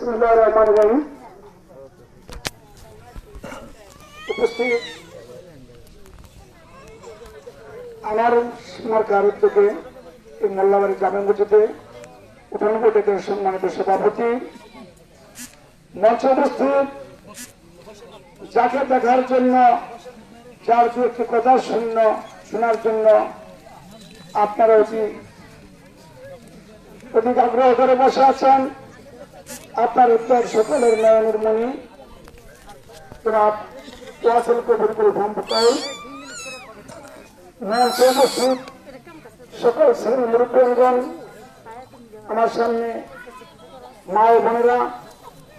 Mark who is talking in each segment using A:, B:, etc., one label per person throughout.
A: বিসমিল্লাহির রহমানির রহিম। উপস্থিত আমার মার্কার উদ্যোগে এই মোল্লাবাড়ি জামে মসজিদে উঠান বৈঠকের সম্মানিত সভাপতি, মঞ্চে উপস্থিত যাকে দেখার জন্য, যার দু একটি কথা শোনার জন্য আপনারা অধিক আগ্রহ করে বসে আছেন। আপনার উত্তর সকলের নয়নের মণি জনাব ওয়াসিল কবির ভূমিকায় মঞ্চে উপস্থিত সকল শ্রেণী মুরব্বীগণ, আমার সামনে মা ও বোনেরা,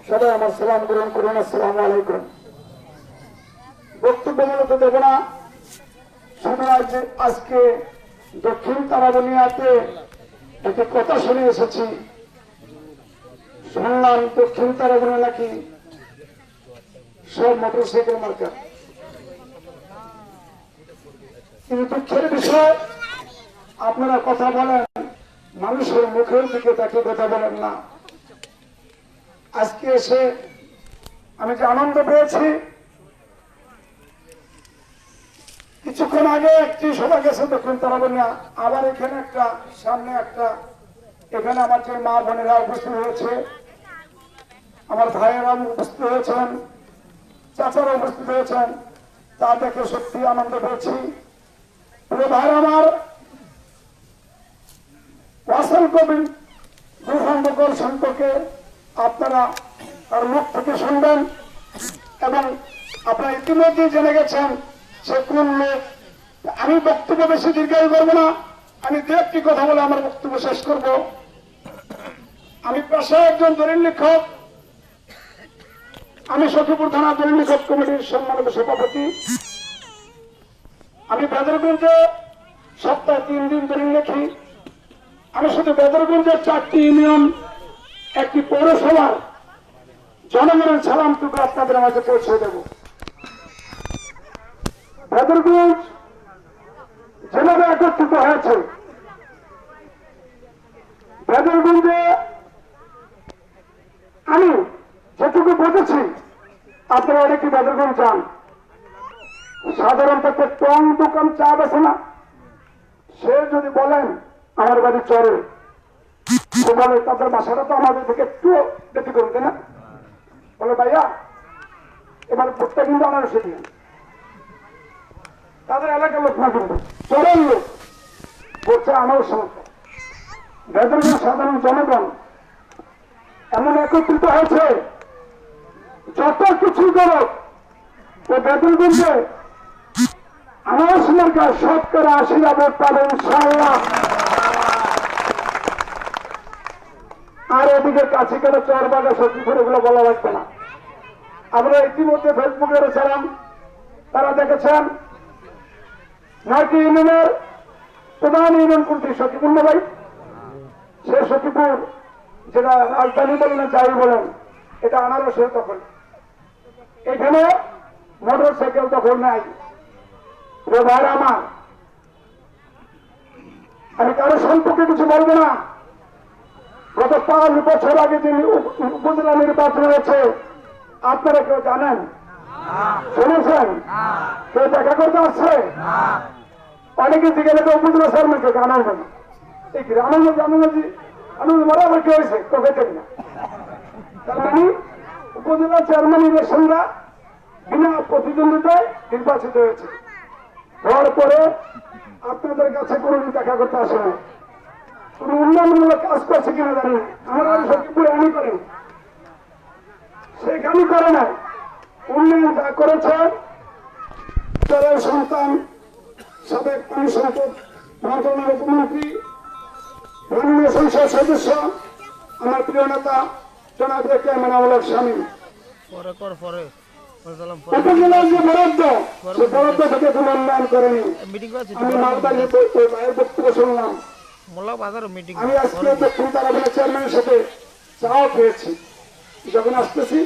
A: সবাই আমার সালাম গ্রহণ করুন। আসসালামু আলাইকুম। বক্তব্য মূলত দেব না, শুধু আজকে দক্ষিণ তারাবনিয়াতে একটি কথা শুনে এসেছি। শুনলাম দক্ষিণ তারাবনিয়া নাকি সব মোটরসাইকেল মার্কা। কিন্তু দুঃখের বিষয়, আপনারা কথা বলেন, মানুষের মুখের দিকে তাকে কথা বলেন না। আজকে এসে আমি যে আনন্দ পেয়েছি, কিছুক্ষণ আগে একটি সভা গেছে দক্ষিণ তারাবনিয়া, আবার এখানে একটা, সামনে একটা, এখানে আমার যে মা বোনেরা উপস্থিত হয়েছে, আমার ভাইয়েরা উপস্থিত হয়েছেন, চাচারা উপস্থিত হয়েছেন, তা দেখে সত্যি আনন্দ পেয়েছি। প্রিয় ভাই আমার, ওয়াসিল কবির ভূখণ্ডকর সম্পর্কে আপনারা তার মুখ থেকে শুনবেন এবং আপনারা ইতিমধ্যে জেনে গেছেন সে কোন লোক। আমি বক্তব্য বেশি দীর্ঘায়ু করবো না, আমি দু একটি কথা বলে আমার বক্তব্য শেষ করব। আমি পেশায় একজন দলিল লেখক, আমি সখীপুর থানা দলিল লেখক কমিটির সম্মানিত সভাপতি। আমি বেদরগঞ্জে সপ্তাহে 3 দিন দলিল লেখি। আমি শুধু বেদরগঞ্জের 4টি ইউনিয়ন, একটি পৌরসভার জনগণের সালামটুকু আপনাদের মাঝে পৌঁছে দেব। বেদরগঞ্জ যেভাবে একত্রিত হয়েছে, বেদরগঞ্জে আমি যেটুকু বুঝেছি, আপনারা অনেকে বেদরগঞ্জ যান, সাধারণত টং দোকান চা বেছে না, সে যদি বলেন আমার বাড়ি চরে, সে বলে তাদের বাসাটা তো আমাদের থেকে একটু ব্যতিক্রম, তাই না? বলে ভাইয়া এবার ভোটটা কিন্তু আমার এসে দিয়ে, তাদের এলাকার লোক না, কিন্তু চরের লোক বলছে আমার সমস্যা। বেদরগঞ্জ সাধারণ জনগণ এমন একত্রিত হয়েছে, যত কিছু করো ও বেদরগঞ্জে আমার সরকার 80 ভোট পাবে ইনশাআল্লাহ। আর এদিকে কাছে করে চর বাগা সত্যি করে এগুলো বলা লাগবে না। আমরা ইতিমধ্যে ফেসবুকে রেছিলাম, তারা দেখেছেন 9টি ইউনিয়নের প্রধান ইউনিয়ন কোনটি? সখীপুর না ভাই? সে সখীপুর, যেটা রাজধানী বলেন যাই বলেন, এটা আনারসের দখল। এখানে মোটর সাইকেল দখল নাই। ভাইরা আমার, আমি কারো সম্পর্কে কিছু বলবো না। গত 5 বছর আগে যে উপজেলা নির্বাচন হয়েছে, আপনারা কেউ জানেন? শুনেছেন? কেউ দেখা করতে আসছে? অনেকে জিজ্ঞাসা করে উপজেলা চেয়ারম্যানকে আনন্দ, এই কি আনন্দ আনন্দ মারা আমার কি হয়েছে তোকে চাই না। তার মানে উপজেলা চেয়ারম্যান ইলেকশনরা বিনা প্রতিদ্বন্দ্বিতায় নির্বাচিত হয়েছে। হওয়ার পরে আপনাদের কাছে কোনোদিন দেখা করতে আসে না, কোন উন্নয়নমূলক কাজ করছে কিনা জানি না। আমার বাড়ি সত্যিপুরে আমি করি, সেখানে করে না। উন্নয়ন যা করেছে, চরের সন্তান, সাবেক পানি সম্পদ মন্ত্রণালয়ের উপমন্ত্রী, মাননীয় সংসদ সদস্য, আমার প্রিয় নেতা জনাব এনামুল স্বামী, উপজেলার যে বরাদ্দ, সে বরাদ্দ থেকে কোনো উন্নয়ন করেনি। আমি মালদায় মায়ের বক্তব্য শুনলাম। আমি আজকে দক্ষিণ তারাবনিয়া চেয়ারম্যানের সাথে চাও খেয়েছি। যখন আসতেছি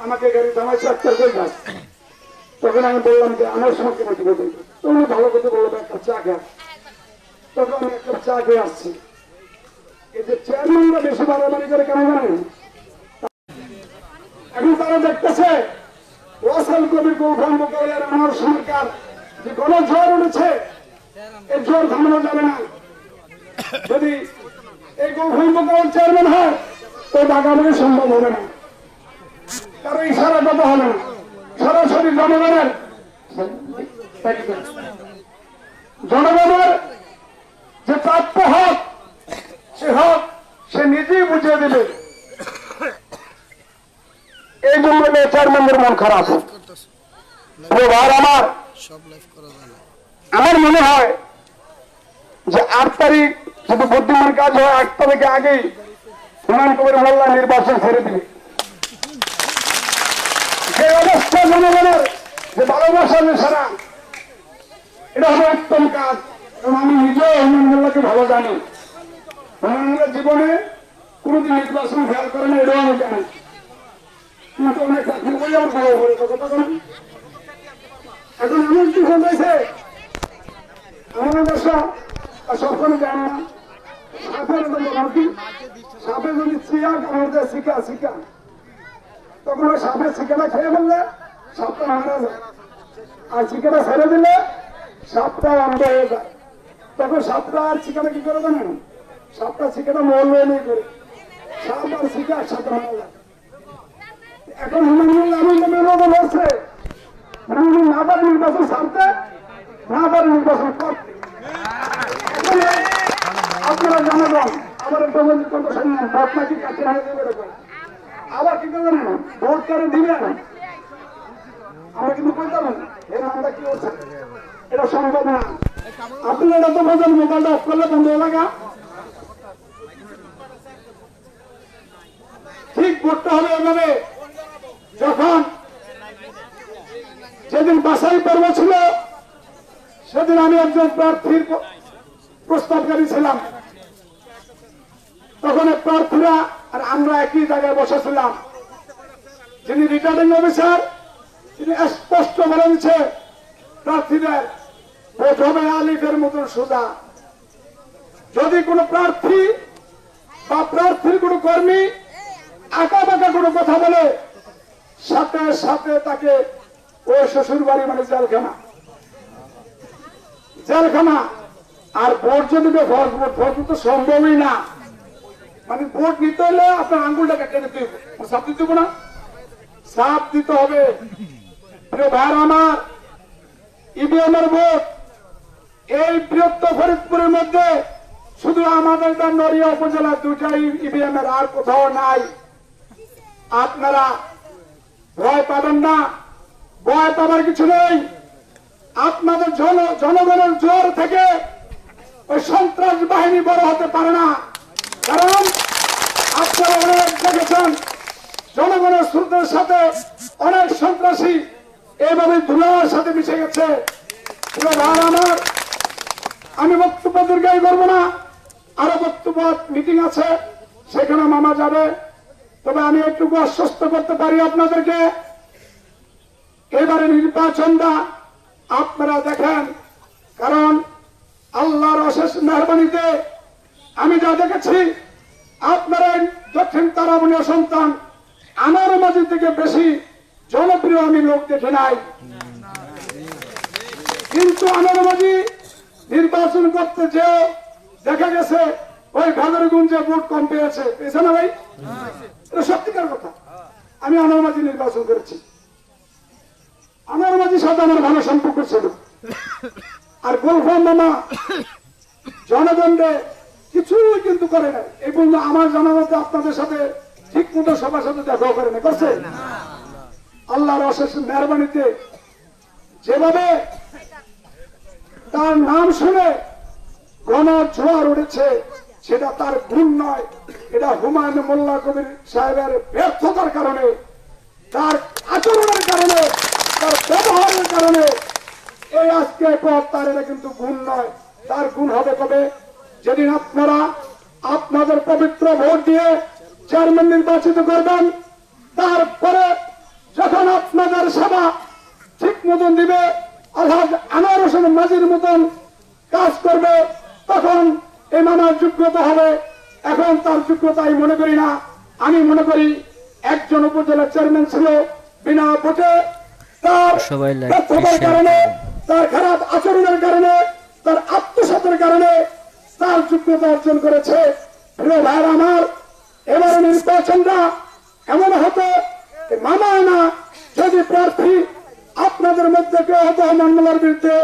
A: আমাকে গাড়ি থামাইছে, একটা করে গাছ, তখন আমি বললাম যে আমার সঙ্গে বলতে তুমি ভালো কথা বললো, একটা চা খেয়ে। তখন আমি একটা চা খেয়ে আসছি। এই যে চেয়ারম্যানরা বেশি বাড়াবাড়ি করে কেন জানেন? এখন তারা দেখতেছে ওয়াসাল কবির গৌরব মোকাবিলার আমার সরকার যে কোন ঝড় উঠেছে এই ঝড় থামানো যাবে না। যদি এই গৌরব মোকাবিল চেয়ারম্যান হয় তো আগামী সম্ভব হবে না, কারো ইশারা কথা হবে না। সরাসরি জনগণের যে প্রাপ্য হক সে হক সে নিজেই বুঝিয়ে দেবে। এই জন্য চেয়ারম্যানদের মন খারাপ। আমার মনে হয় যে 8 তারিখ যদি বুদ্ধিমান কাজ হয় 8 তারিখে আগেই হুমায়ুন কবির মোল্লা নির্বাচন ছেড়ে দিবে। যে অবস্থা জনগণের যে ভালোবাসার সারা এটা হবে উত্তম কাজ। এবং আমি নিজেও হুমায়ুন মোল্লাকে ভালো জানি। হুমায়ুন মোল্লা জীবনে কোনোদিন নির্বাচন ফেল করে না, এটাও আমি জানি। কিন্তু অনেক চাকরি বলে আমার ভালো করে কথা বলেন। এখন এমন কি হয়েছে আমাদের দেশে সবসময় জানি না সাপের সাপে যদি চিয়া আমাদের শিকা শিকা তখন ওই সাপের শিকাটা খেয়ে ফেললে সাপটা মারা যায়, আর চিকাটা ছেড়ে দিলে সাপটা অন্ধ হয়ে যায়। তখন সাপটা আর চিকাটা কি করে জানেন? সাপটা চিকাটা মরলে নেই করে সাপ আর চিকা একসাথে মারা যায়। এখন হুমায়ুন এমন মেরোদন হচ্ছে না পারে নির্বাচন ছাড়তে, না পারে নির্বাচন করতে। আপনারা জনগণ আমার একটা কথা শুনলেন ভোট নাকি কাছে নিয়ে দেবে, আবার কি করবেন ভোট করে দিবেন আমরা কিন্তু বলতাম এর নামটা কি হচ্ছে, এটা সম্ভব না। আপনারা এটা তো বোঝেন মোবাইলটা অফ করলে বন্ধ এলাকা ঠিক করতে হবে। এভাবে যখন যেদিন বাছাই পর্ব ছিল সেদিন আমি একজন প্রার্থীর প্রস্তাবকারী ছিলাম। তখন প্রার্থীরা আর আমরা একই জায়গায় বসেছিলাম। যিনি রিটার্নিং অফিসার তিনি স্পষ্ট বলে দিচ্ছে প্রার্থীদের ভোট হবে আলিফের মতন সোজা। যদি কোনো প্রার্থী বা প্রার্থীর কোনো কর্মী আঁকা বাঁকা কোনো কথা বলে সাথে সাথে তাকে ওই শ্বশুর বাড়ি মানে জেলখানা জেলখানা। আর ভোট যদি ভোট তো সম্ভবই না, মানে ভোট নিতে হলে আপনার আঙ্গুলটা কেটে দিতে হবে, সাপ দিতে হবে না, সাপ দিতে হবে। প্রিয় ভাইয়ের আমার, ইভিএম এর ভোট এই বৃহত্তর ফরিদপুরের মধ্যে শুধু আমাদের নড়িয়া উপজেলা 2টাই ইভিএম এর, আর কোথাও নাই। আপনারা ভয় পাবেন না, ভয় পাবার কিছু নেই। আপনাদের জনগণের জোর থেকে ওই সন্ত্রাস বাহিনী বড় হতে পারে না। কারণ আপনারা অনেক দেখেছেন জনগণের স্রোতের সাথে অনেক সন্ত্রাসী এইভাবে ধুলার সাথে মিশে গেছে। আমার আমি বক্তব্য দীর্ঘায়ী করবো না, আরো বক্তব্য মিটিং আছে সেখানে মামা যাবে। তবে আমি একটু আশ্বস্ত করতে পারি আপনাদেরকে, এবারে নির্বাচনটা আপনারা দেখেন। কারণ আল্লাহর অশেষ মেহরবানিতে আমি যা দেখেছি আপনারা দক্ষিণ তারাবনীয় সন্তান আনার মাঝে থেকে বেশি জনপ্রিয় আমি লোক দেখে নাই। কিন্তু আনার মাঝি নির্বাচন করতে যেও দেখা গেছে ওই ভাদরগঞ্জে ভোট কম পেয়েছে, পেয়েছে না ভাই? এটা সত্যিকার কথা। আমি আনার মাঝি নির্বাচন করেছি, আমার মাঝির সাথে আমার ভালো সম্পর্ক ছিল। আর গোলফাম মামা জনগণকে কিছুই কিন্তু করে না। এই পর্যন্ত আমার জানা মতে আপনাদের সাথে ঠিক মতো সবার সাথে দেখাও করে না, করছে? আল্লাহর অশেষ মেহরবানিতে যেভাবে তার নাম শুনে গণ জোয়ার উঠেছে সেটা তার গুণ নয়, এটা হুমায়ুন মোল্লা কবির সাহেবের ব্যর্থতার কারণে, তার আচরণের কারণে, তার ব্যবহারের কারণে এই আজকে পথ। তার এটা কিন্তু গুণ নয়। তার গুণ হবে কবে? যেদিন আপনারা আপনাদের পবিত্র ভোট দিয়ে চেয়ারম্যান নির্বাচিত করবেন, তারপরে যখন আপনাদের সেবা ঠিক মতন দিবে, আলহাজ আনোয়ার হোসেন মাঝির মতন কাজ করবে, তখন এই মামার যোগ্যতা হবে। এখন তার যোগ্যতা আমি মনে করি না। আমি মনে করি একজন উপজেলা চেয়ারম্যান ছিল বিনা ভোটে, তার
B: সবাই লাইক
A: ব্যর্থতার কারণে, তার খারাপ আচরণের কারণে, তার আত্মসাতের কারণে তার যোগ্যতা অর্জন করেছে। প্রিয় ভাইয়ের আমার, এবারে নির্বাচনটা এমন হতো মানায় না, যদি প্রার্থী আপনাদের মধ্যে কেউ হতো হুমায়ুন মোল্লার বিরুদ্ধে,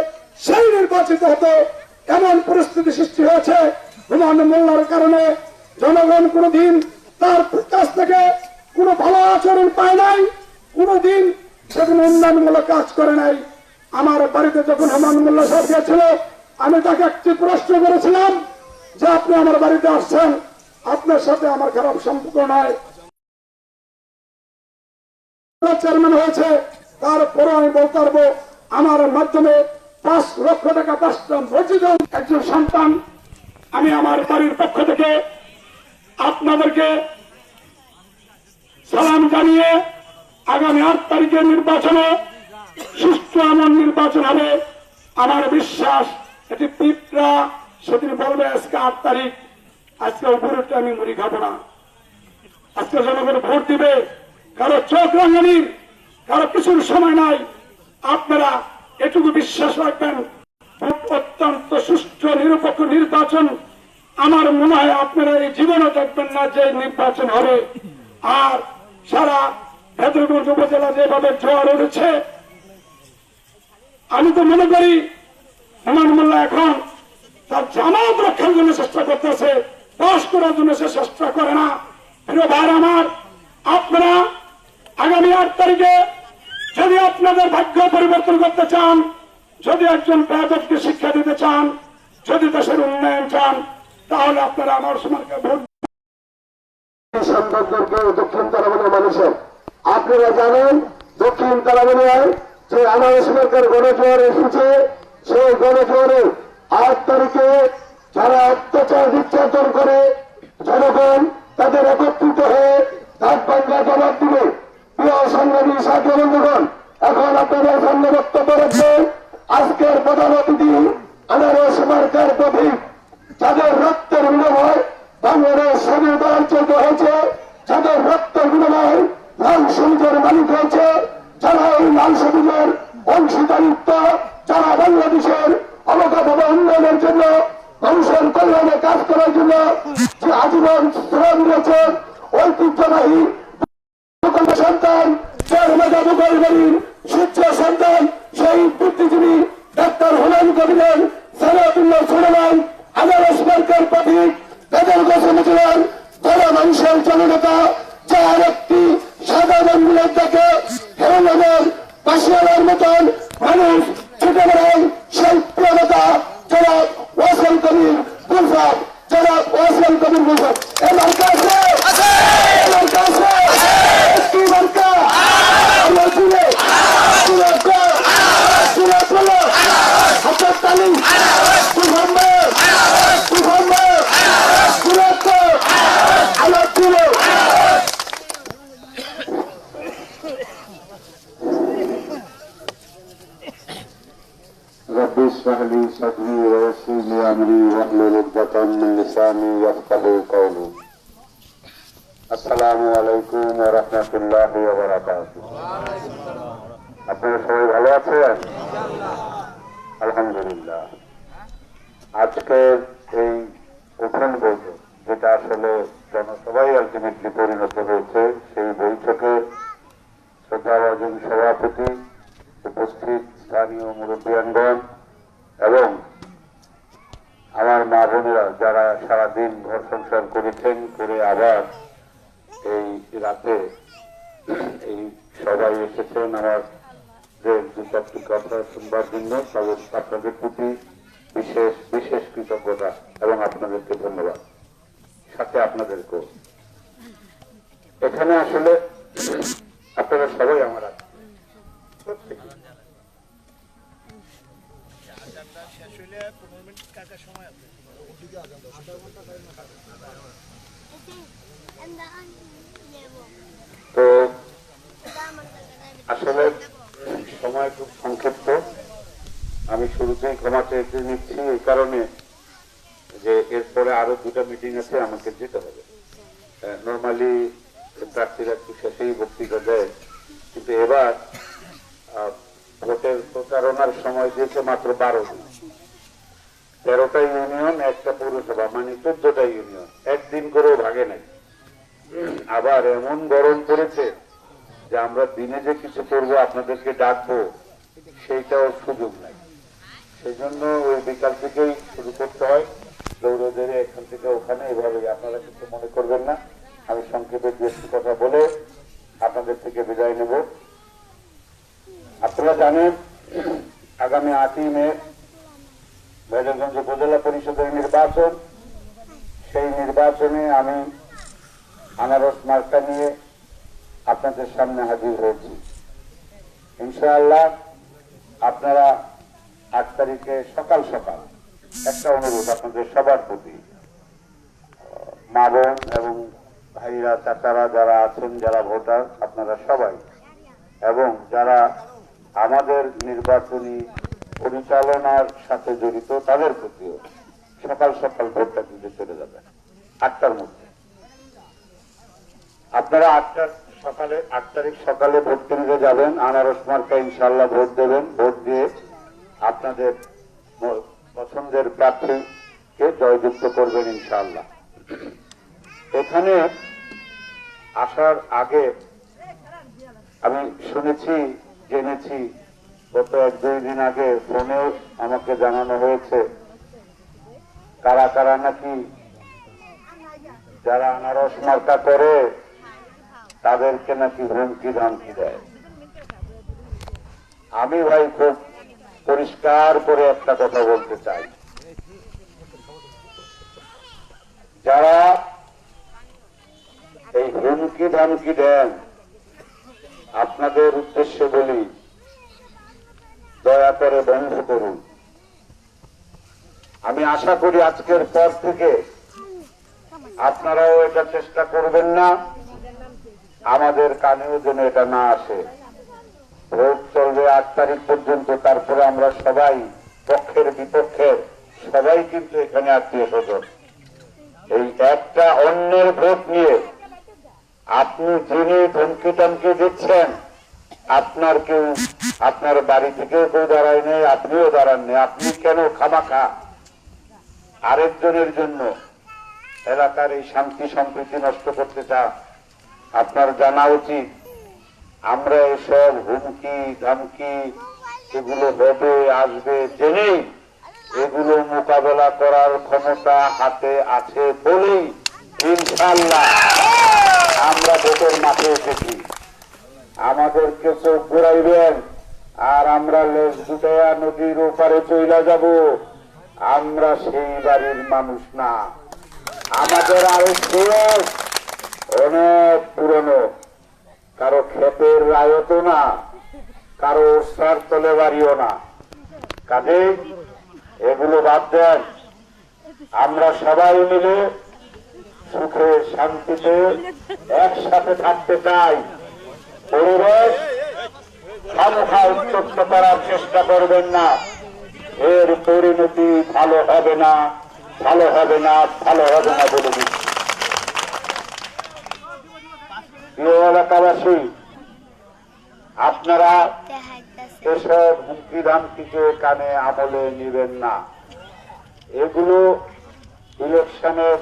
A: সেই নির্বাচিত হতো। এমন পরিস্থিতি সৃষ্টি হয়েছে হুমায়ুন মোল্লার কারণে। জনগণ কোনদিন তার কাছ থেকে কোনো ভালো আচরণ পায় নাই, কোনদিন সে কোনো উন্নয়নমূলক কাজ করে নাই। আমার বাড়িতে যখন হুমায়ুন মোল্লা সাহেব গিয়েছিল, আমি তাকে একটি প্রশ্ন করেছিলাম যে আপনি আমার বাড়িতে আসছেন, আপনার সাথে আমার খারাপ সম্পর্ক নয়, চেয়ারম্যান হয়েছে, তারপরে আমি বলতে পারবো আমার মাধ্যমে 5 লক্ষ টাকা 5টা মসজিদ, একজন সন্তান। আমি আমার বাড়ির পক্ষ থেকে আপনাদেরকে সালাম জানিয়ে আগামী 8 তারিখের নির্বাচনে সুষ্ঠু এমন নির্বাচন হবে। আমার বিশ্বাস এটি পিঁপড়া সেদিন বলবে আজকে 8 তারিখ, আজকে উপরেটা আমি মুড়ি খাবো না। আজকে জনগণ ভোট দিবে, কারো চোখ রাঙানির, কারো কিছুর সময় নাই। আপনারা এটুকু বিশ্বাস রাখবেন, অত্যন্ত সুষ্ঠু নিরপেক্ষ নির্বাচন। আমার মনে হয় আপনারা এই জীবনে দেখবেন না যে নির্বাচন হবে। আর সারা ভেদরগঞ্জ উপজেলা যেভাবে জোয়ার উঠেছে, আমি তো মনে করি হুমায়ুন মোল্লা এখন তার জামাত রক্ষার জন্য চেষ্টা করতেছে, পাস করার জন্য সে চেষ্টা করে না। প্রিয় ভাই আমার, আপনারা আগামী 8 তারিখে যদি আপনাদের ভাগ্য পরিবর্তন করতে চান, যদি একজন বেয়াদবকে শিক্ষা দিতে চান, যদি দেশের উন্নয়ন চান, তাহলে আপনারা আমার সমাজকে ভোট সন্তানদেরকে দক্ষিণ তারাবনের মানুষের। আপনারা জানেন দক্ষিণ তারাবনিয়ায় যে আমাদের সরকার গণজোয়ার এসেছে, সেই গণজোয়ারে 8 তারিখে যারা অত্যাচার নির্যাতন করে জনগণ তাদের একত্রিত হয়ে দাঁত ভাঙ্গা জবাব দিবে। প্রিয় সংগ্রামী সাথী বন্ধুগণ, এখন আপনাদের সামনে বক্তব্য রাখবেন আজকের প্রধান অতিথি আনারস সরকার প্রতীক, যাদের রক্তের বিনিময় বাংলাদেশ স্বাধীনতা অর্জিত হয়েছে, যাদের রক্তের বিনিময় লাল সবুজের মালিক হয়েছে, যারা এই লাল সবুজের অংশীদারিত্ব, যারা বাংলাদেশের অবকাঠামো উন্নয়নের জন্য মানুষের কল্যাণে কাজ করার জন্য যে আজীবন শ্রম দিয়েছেন, ঐতিহ্যবাহী সন্তান, যার মেধা মুঘলবাড়ির সূর্য সন্তান, সেই বুদ্ধিজীবী ডাক্তার হুমায়ুন কবিরের সালাতুল্লাহ সুলেমান আনারস সরকার প্রতীক ভেদরগঞ্জ উপজেলার মানুষের জননেতা, যার একটি সাদা রঙের দেখে হেরোনের পাশিয়ালার মতন মানুষ ছুটে বেড়ান, সেই প্রিয়তা যারা ওয়াসল কবির গুলফাব, যারা ওয়াসল কবির গুলফাব এবার কাছে এবার কাছে একটি মার্কা আমরা তুলে হাতের তালি
C: رب اشرح لي صدري ويسر لي امري واحلل عقدة من لساني يفقهوا قولي السلام عليكم ورحمة الله وبركاته আপনারা সবাই ভালো আছেন? আলহামদুলিল্লাহ। আজকের এই প্রথম বৈঠক, যেটা আসলে জনসভায় আলটিমেটলি পরিণত হয়েছে, সেই বৈঠকে শ্রদ্ধাভাজন সভাপতি, উপস্থিত স্থানীয় মুরব্বিয়ানগণ এবং আমার মা বোনেরা যারা সারাদিন ঘর সংসার করেছেন, করে আবার এই রাতে এই সবাই এসেছেন আমার দু চারটি কথা শুনবার জন্য, আপনাদের প্রতি বিশেষ বিশেষ কৃতজ্ঞতা এবং আপনাদেরকে ধন্যবাদ, সাথে আপনাদেরকেও। এখানে আসলে আপনারা সবাই আমার প্রত্যেকে তো আসলে সময় খুব সংক্ষিপ্ত। আমি শুরুতেই ক্ষমা চেয়ে নিচ্ছি এই কারণে যে এরপরে আরো 2টা মিটিং আছে, আমাকে যেতে হবে। নর্মালি প্রার্থীরা একটু শেষেই বক্তৃতা দেয়, কিন্তু এবার ভোটের প্রচারণার সময় দিয়েছে মাত্র 12 দিন। 13টা ইউনিয়ন, একটা পৌরসভা, মানে 14টা ইউনিয়ন, একদিন করেও ভাগে নাই। আবার এমন গরম পড়েছে যে আমরা দিনে যে কিছু করবো, আপনাদেরকে ডাকবো, সেইটাও সুযোগ নাই। সেই জন্য ওই বিকাল থেকেই শুরু করতে হয়, দৌড়ে এখান থেকে ওখানে, এভাবে। আপনারা কিছু মনে করবেন না, আমি সংক্ষেপে দু একটি কথা বলে আপনাদের থেকে বিদায় নেব। আপনারা জানেন আগামী 8ই মে মেহেরগঞ্জ উপজেলা পরিষদের নির্বাচন। সেই নির্বাচনে আমি আনারস মার্কা নিয়ে আপনাদের সামনে হাজির হয়েছি। ইনশাআল্লাহ আপনারা 8 তারিখে সকাল সকাল একটা অনুরোধ আপনাদের সবার প্রতি, মা বোন এবং ভাইরা চাচারা যারা আছেন, যারা ভোটার, আপনারা সবাই, এবং যারা আমাদের নির্বাচনী পরিচালনার সাথে জড়িত তাদের প্রতিও সকাল সকাল ভোটটা দিতে চলে যাবেন 8টার মধ্যে। আপনারা 8 তারিখ সকালে ভোট কেন্দ্রে যাবেন, আনারস মার্কা ইনশাআল্লাহ ভোট দেবেন। ভোট দিয়ে আপনাদের পছন্দের প্রার্থীকে জয়যুক্ত করবেন ইনশাআল্লাহ। এখানে আসার আগে আমি শুনেছি, জেনেছি, গত 1-2 দিন আগে ফোনে আমাকে জানানো হয়েছে কারা কারা নাকি যারা আনারস মার্কা করে তাদেরকে নাকি হুমকি ধামকি দেয়। আমি ভাই খুব পরিষ্কার করে একটা কথা বলতে চাই, যারা এই হুমকি ধামকি দেন, আপনাদের উদ্দেশ্যে বলি, দয়া করে বন্ধ করুন। আমি আশা করি আজকের পর থেকে আপনারাও এটা চেষ্টা করবেন না, আমাদের কানেও যেন এটা না আসে। ভোট চলবে 8 তারিখ পর্যন্ত, তারপরে আমরা সবাই, পক্ষের বিপক্ষের সবাই কিন্তু এখানে আত্মীয় স্বজন। এই একটা অন্যের ভোট নিয়ে আপনি যিনি ধমকি টমকি দিচ্ছেন, আপনার কেউ, আপনার বাড়ি থেকেও কেউ দাঁড়ায় নেই, আপনিও দাঁড়াননি। আপনি কেন খামাখা আরেকজনের জন্য এলাকার এই শান্তি সম্প্রীতি নষ্ট করতে চান? আপনার জানা উচিত আমরা এসব হুমকি ধামকি এগুলো হবে আসবে জেনেই এগুলো মোকাবেলা করার ক্ষমতা হাতে আছে বলেই ইনশাআল্লাহ আমরা ভোটের মাঠে এসেছি। আমাদেরকে চোখ ঘুরাইবেন আর আমরা লেজ দুটাইয়া নদীর ওপারে চইলা যাব, আমরা সেই বাড়ির মানুষ না। আমাদের আরো অনেক পুরনো, কারো ক্ষেতের রায়ত না, কারো ওসার তলে বাড়িও না। কাজেই এগুলো বাদ দেন, আমরা সবাই মিলে সুখে শান্তিতে একসাথে থাকতে চাই। পরিবেশ খামোখা উত্তপ্ত করার চেষ্টা করবেন না, এর পরিণতি ভালো হবে না, ভালো হবে না, ভালো হবে না বলে দিচ্ছি। প্রিয় এলাকাবাসী, আপনারা এসব হুমকি ধামকিকে কানে আমলে নিবেন না। এগুলো ইলেকশনের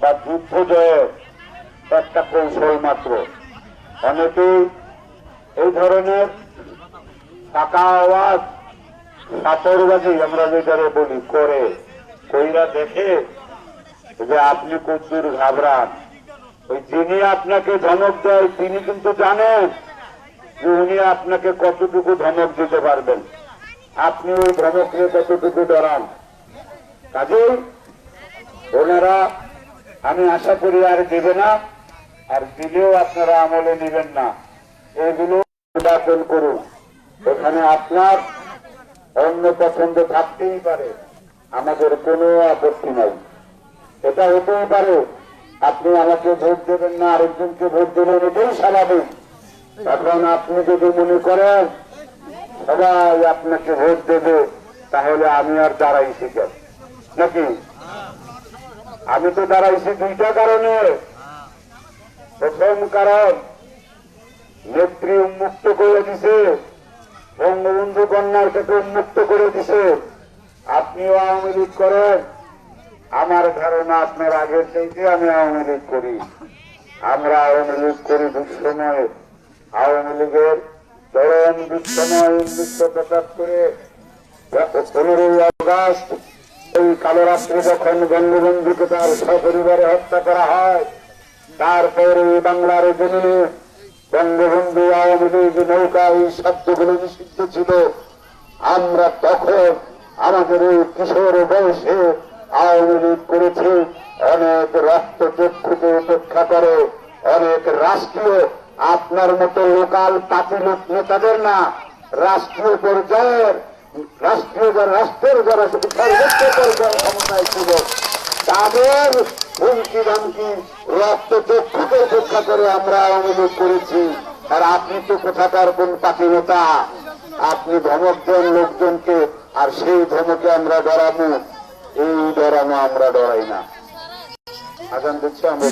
C: বা যুদ্ধ জয়ের একটা কৌশল মাত্র। অনেকেই এই ধরনের ফাঁকা আওয়াজ, সাপরবাজি আমরা যেটারে বলি, করে কইরা দেখে যে আপনি কতদূর ঘাবড়ান। ওই যিনি আপনাকে ধমক দেয় তিনি কিন্তু জানেন যে উনি আপনাকে কতটুকু ধমক দিতে পারবেন, আপনি ওই ধমককে কতটুকু ডরান। কাজেই ওনারা, আমি আশা করি আর দেবে না, আর দিলেও আপনারা আমলে নেবেন না। এগুলো নির্বাচন করুন, এখানে আপনার অন্য পছন্দ থাকতেই পারে, আমাদের কোনো আপত্তি নাই। এটা হতেই পারে আপনি আমাকে ভোট দেবেন না, আরেকজনকে ভোট দেবেন, এটাই স্বাভাবিক। এখন আপনি যদি মনে করেন সবাই আপনাকে ভোট দেবে, তাহলে আমি আর দাঁড়াইছি কেন? নাকি? আমি তো দাঁড়াইছি দুইটা কারণে। প্রথম কারণ নেত্রী উন্মুক্ত করে দিছে, বঙ্গবন্ধু কন্যার থেকে উন্মুক্ত করে দিছে। আপনিও আওয়ামী লীগ করেন, আমার ধারণা আপনার আগের চাইতে আমি আওয়ামী লীগ করি। আমরা আওয়ামী লীগ করি দুঃসময়ে, আওয়ামী লীগের চরম দুঃসময় 1975 15ই আগস্ট এই কালো রাত্রে যখন বঙ্গবন্ধুকে তার সপরিবারে হত্যা করা হয়, তারপরে বাংলার জমিনে বঙ্গবন্ধু আওয়ামী লীগ নৌকা এই শব্দগুলো নিষিদ্ধ ছিল। আমরা তখন আমাদের এই কিশোর বয়সে আওয়ামী লীগ করেছি। অনেক রক্ত চক্ষুকে উপেক্ষা করে, অনেক রাষ্ট্রীয় আপনার মতো লোকাল পার্টি নেতাদের না, রাষ্ট্রীয় পর্যায়ের রাষ্ট্রের যারা সর্বোচ্চ পর্যায়ের ক্ষমতায় ছিল তাদের হুমকি ধামকি রক্ত চক্ষুকে উপেক্ষা করে আমরা আওয়ামী লীগ করেছি। আর আপনি তো কোথাকার কোন পার্টি নেতা? আপনি ধমক দেন লোকজনকে, আর সেই ধমকে আমরা ডরাবো? এই ডরানো আমরা ডরাই না। আগাম দিচ্ছে আমরা